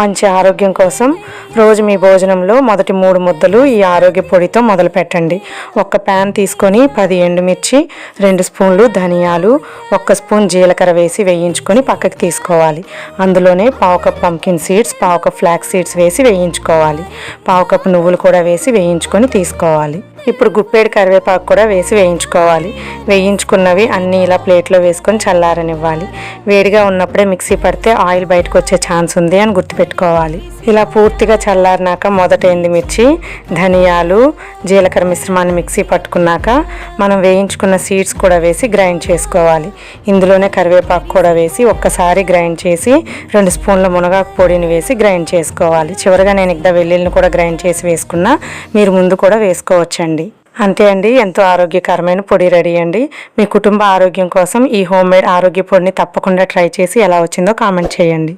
మంచి ఆరోగ్యం కోసం రోజు మీ భోజనంలో మొదటి 3 ముద్దలు ఈ ఆరోగ్య పొడితో మొదలు పెట్టండి. ఒక ప్యాన్ తీసుకొని 10 ఎండుమిర్చి, 2 స్పూన్లు ధనియాలు, 1 స్పూన్ జీలకర్ర వేసి వేయించుకొని పక్కకి తీసుకోవాలి. అందులోనే 1/2 cup pumpkin seeds, 1/2 cup flax seeds వేసి వేయించుకోవాలి. 1/2 కప్ నువ్వులు కూడా వేసి వేయించుకొని తీసుకోవాలి. ఇప్పుడు గుప్పెడు కరివేపాకు కూడా వేసి వేయించుకోవాలి. వేయించుకున్నవి అన్నీ ఇలా ప్లేట్లో వేసుకొని చల్లారనివ్వాలి. వేడిగా ఉన్నప్పుడే మిక్సీ పడితే ఆయిల్ బయటకు వచ్చే ఛాన్స్ ఉంది అని గుర్తుపెట్టుకోవాలి. ఇలా పూర్తిగా చల్లారినాక మొదట ఎండుమిర్చి, ధనియాలు, జీలకర్ర మిశ్రమాన్ని మిక్సీ పట్టుకున్నాక మనం వేయించుకున్న సీడ్స్ కూడా వేసి గ్రైండ్ చేసుకోవాలి. ఇందులోనే కరివేపాకు కూడా వేసి ఒక్కసారి గ్రైండ్ చేసి 2 స్పూన్ల మునగాకు పొడిని వేసి గ్రైండ్ చేసుకోవాలి. చివరిగా నేను ఇక్కడ వెల్లుల్లిని కూడా గ్రైండ్ చేసి వేసుకున్నా, మీరు ముందు కూడా వేసుకోవచ్చండి. అంతే అండి, ఎంతో ఆరోగ్యకరమైన పొడి రెడీ అండి. మీ కుటుంబ ఆరోగ్యం కోసం ఈ హోమ్ మేడ్ ఆరోగ్య పొడిని తప్పకుండా ట్రై చేసి ఎలా వచ్చిందో కామెంట్ చేయండి.